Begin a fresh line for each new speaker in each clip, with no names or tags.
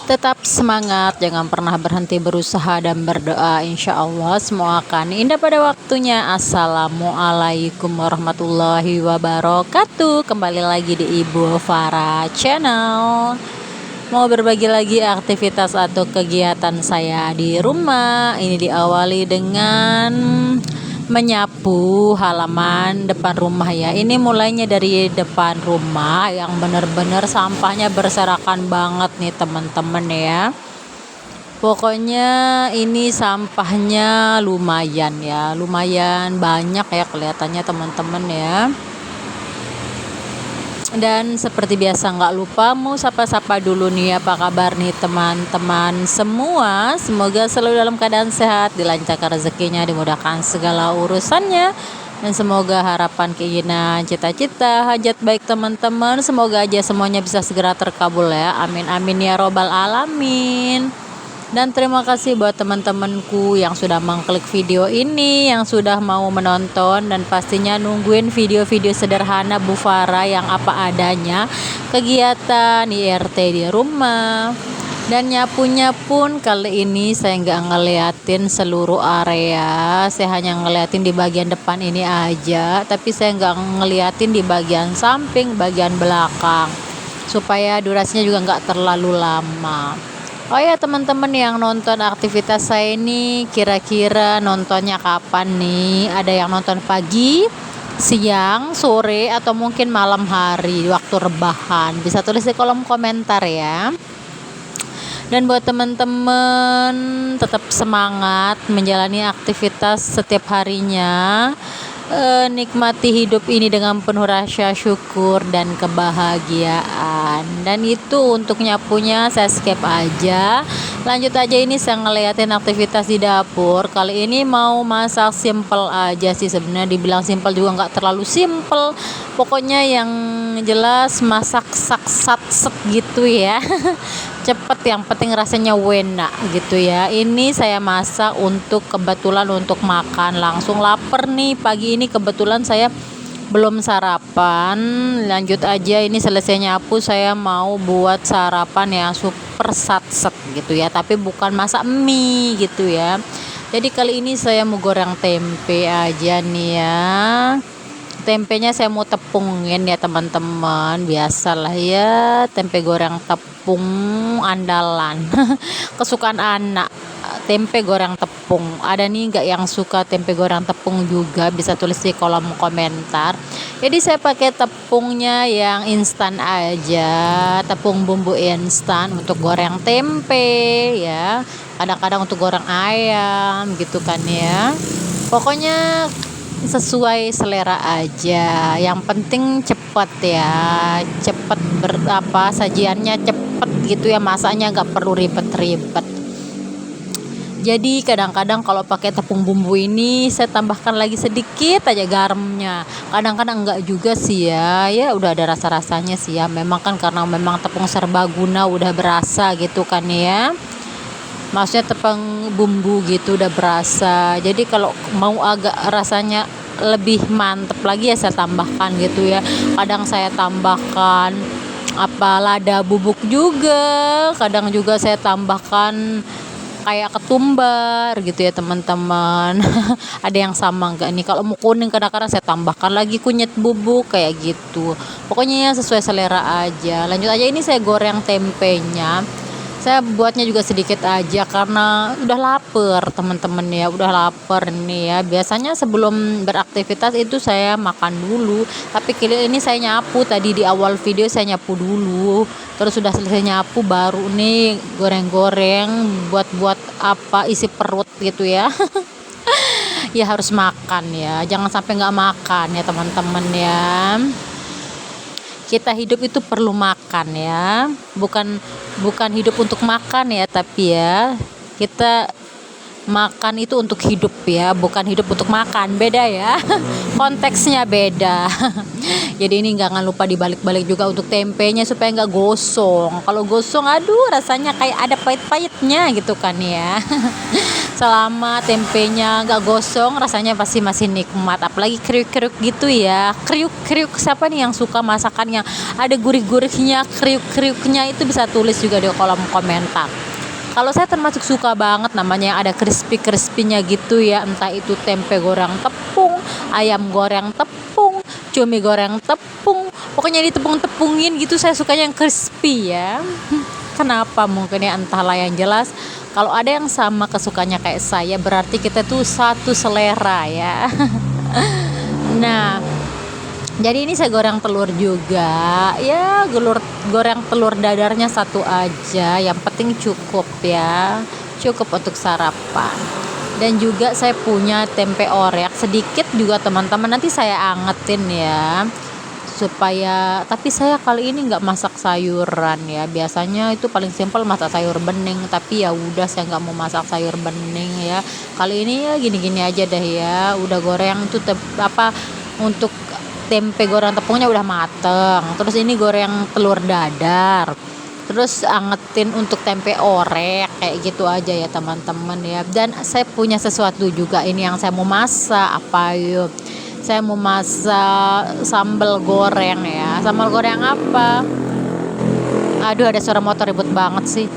Tetap semangat, jangan pernah berhenti berusaha dan berdoa. Insya Allah semua akan indah pada waktunya. Assalamualaikum warahmatullahi wabarakatuh. Kembali lagi di Ibu Farah Channel. Mau berbagi lagi aktivitas atau kegiatan saya di rumah. Ini diawali dengan menyapu halaman depan rumah ya. Ini mulainya dari depan rumah yang benar-benar sampahnya berserakan banget nih teman-teman ya. Pokoknya ini sampahnya lumayan ya, lumayan banyak ya kelihatannya teman-teman ya. Dan seperti biasa nggak lupa mau sapa-sapa dulu nih, apa kabar nih teman-teman semua. Semoga selalu dalam keadaan sehat, dilancarkan rezekinya, dimudahkan segala urusannya, dan semoga harapan, keinginan, cita-cita, hajat baik teman-teman semoga aja semuanya bisa segera terkabul ya. Amin amin ya robbal alamin. Dan terima kasih buat teman-temanku yang sudah mengklik video ini, yang sudah mau menonton, dan pastinya nungguin video-video sederhana Bu Farah yang apa adanya, kegiatan IRT di rumah. Dan nyapunya pun kali ini saya nggak ngeliatin seluruh area, saya hanya ngeliatin di bagian depan ini aja, tapi saya nggak ngeliatin di bagian samping, bagian belakang, supaya durasinya juga nggak terlalu lama. Oh ya teman-teman yang nonton aktivitas saya ini, kira-kira nontonnya kapan nih? Ada yang nonton pagi, siang, sore, atau mungkin malam hari waktu rebahan? Bisa tulis di kolom komentar ya. Dan buat teman-teman tetap semangat menjalani aktivitas setiap harinya. Nikmati hidup ini dengan penuh rasa syukur dan kebahagiaan. Dan itu untuk nyapunya saya skip aja. Lanjut aja, ini saya ngeliatin aktivitas di dapur. Kali ini mau masak simple aja sih, sebenarnya dibilang simple juga nggak terlalu simple. Pokoknya yang jelas masak sat set gitu ya. Cepet, yang penting rasanya enak gitu ya. Ini saya masak kebetulan untuk makan, langsung lapar nih pagi ini, kebetulan saya belum sarapan. Lanjut aja, ini selesai nyapu saya mau buat sarapan yang super satset gitu ya, tapi bukan masak mie gitu ya. Jadi kali ini saya mau goreng tempe aja nih ya. Tempenya saya mau tepungin ya teman-teman, biasalah ya, tempe goreng tepung andalan kesukaan anak, tempe goreng tepung. Ada nih nggak yang suka tempe goreng tepung juga, bisa tulis di kolom komentar. Jadi saya pakai tepungnya yang instan aja, tepung bumbu instan untuk goreng tempe ya, kadang-kadang untuk goreng ayam gitu kan ya. Pokoknya sesuai selera aja, yang penting cepet ya, cepet sajiannya cepet gitu ya, masaknya nggak perlu ribet-ribet. Jadi kadang-kadang kalau pakai tepung bumbu ini saya tambahkan lagi sedikit aja garamnya, kadang-kadang enggak juga sih ya, ya udah ada rasa-rasanya sih ya, memang kan karena memang tepung serbaguna udah berasa gitu kan ya, maksudnya tepung bumbu gitu udah berasa. Jadi kalau mau agak rasanya lebih mantep lagi ya saya tambahkan gitu ya. Kadang saya tambahkan lada bubuk juga, kadang juga saya tambahkan kayak ketumbar gitu ya teman-teman. Ada yang sama enggak nih? Kalau mau kuning kadang-kadang saya tambahkan lagi kunyit bubuk kayak gitu. Pokoknya ya sesuai selera aja. Lanjut aja, ini saya goreng tempenya. Saya buatnya juga sedikit aja karena udah lapar teman-teman ya, udah lapar nih ya. Biasanya sebelum beraktivitas itu saya makan dulu, tapi kali ini saya nyapu, tadi di awal video saya nyapu dulu, terus sudah selesai nyapu baru nih goreng-goreng buat isi perut gitu ya. Ya harus makan ya, jangan sampai nggak makan ya teman-teman ya. Kita hidup itu perlu makan ya, bukan hidup untuk makan ya, tapi ya kita Makan itu untuk hidup ya, bukan hidup untuk makan, beda ya. Konteksnya beda. Jadi ini jangan lupa dibalik-balik juga untuk tempenya supaya nggak gosong. Kalau gosong, aduh rasanya kayak ada pahit-pahitnya gitu kan ya. Selama tempenya nggak gosong, rasanya pasti masih nikmat. Apalagi kriuk-kriuk gitu ya. Kriuk-kriuk, siapa nih yang suka masakan yang ada gurih-gurihnya, kriuk-kriuknya, itu bisa tulis juga di kolom komentar. Kalau saya termasuk suka banget namanya yang ada crispy-crispy-nya gitu ya, entah itu tempe goreng tepung, ayam goreng tepung, cumi goreng tepung, pokoknya ditepung-tepungin gitu, saya sukanya yang crispy ya. Kenapa mungkin ya, entahlah, yang jelas kalau ada yang sama kesukaannya kayak saya, berarti kita tuh satu selera ya. Nah, jadi ini saya goreng telur juga ya, goreng telur dadarnya satu aja, yang penting cukup ya, cukup untuk sarapan. Dan juga saya punya tempe orek sedikit juga teman-teman, nanti saya angetin ya, supaya, tapi saya kali ini nggak masak sayuran ya, biasanya itu paling simpel masak sayur bening, tapi ya udah, saya nggak mau masak sayur bening ya, kali ini ya gini-gini aja deh ya. Udah goreng itu untuk tempe goreng tepungnya udah mateng, terus ini goreng telur dadar, terus angetin untuk tempe orek, kayak gitu aja ya teman-teman ya. Dan saya punya sesuatu juga ini yang saya mau masak, apa yuk, saya mau masak sambal goreng ya. Sambal goreng apa, aduh ada suara motor ribut banget sih.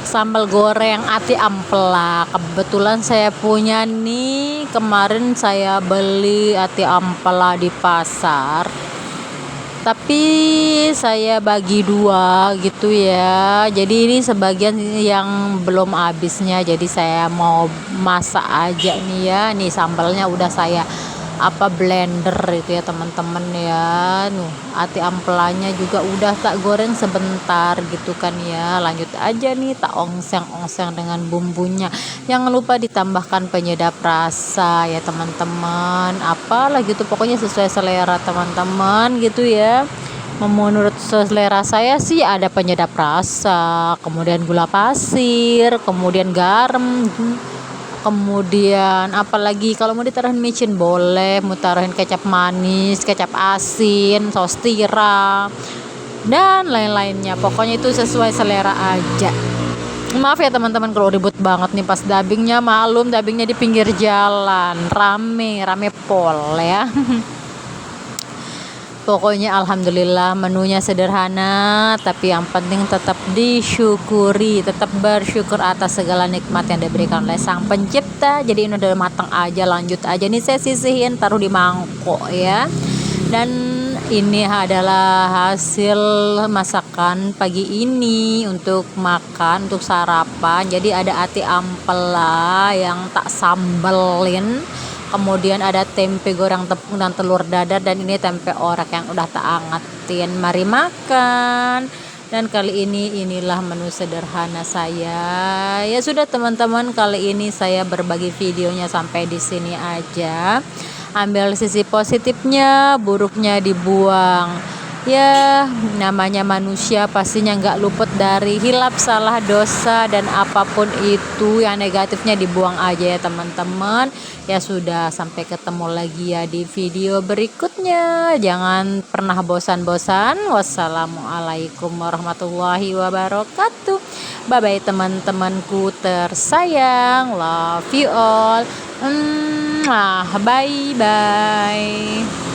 Sambal goreng ati ampela, kebetulan saya punya nih, kemarin saya beli ati ampela di pasar, tapi saya bagi dua gitu ya, jadi ini sebagian yang belum habisnya, jadi saya mau masak aja nih ya. Nih sambalnya udah saya blender itu ya teman-teman ya. Ati ampelanya juga udah tak goreng sebentar gitu kan ya. Lanjut aja nih, tak ongseng-ongseng dengan bumbunya. Jangan lupa ditambahkan penyedap rasa ya teman-teman, apalagi itu pokoknya sesuai selera teman-teman gitu ya. Menurut selera saya sih ada penyedap rasa, kemudian gula pasir, kemudian garam, kemudian apalagi kalau mau ditaruhin micin boleh, mau taruhin kecap manis, kecap asin, saus tiram, dan lain-lainnya. Pokoknya itu sesuai selera aja. Maaf ya teman-teman kalau ribut banget nih pas dubbingnya, malum dubbingnya di pinggir jalan, rame pol ya. Pokoknya alhamdulillah menunya sederhana, tapi yang penting tetap disyukuri, tetap bersyukur atas segala nikmat yang diberikan oleh Sang Pencipta. Jadi ini udah matang aja, lanjut aja nih saya sisihin, taruh di mangkok ya. Dan ini adalah hasil masakan pagi ini untuk makan, untuk sarapan. Jadi ada ati ampela yang tak sambelin, kemudian ada tempe goreng tepung dan telur dadar, dan ini tempe orek yang udah tak angetin. Mari makan. Dan kali ini inilah menu sederhana saya. Ya sudah teman-teman, kali ini saya berbagi videonya sampai di sini aja. Ambil sisi positifnya, buruknya dibuang. Ya namanya manusia pastinya nggak luput dari hilap, salah, dosa, dan apapun itu yang negatifnya dibuang aja ya teman-teman. Ya sudah, sampai ketemu lagi ya di video berikutnya. Jangan pernah bosan-bosan. Wassalamualaikum warahmatullahi wabarakatuh. Bye bye teman-temanku tersayang, love you all. Bye bye.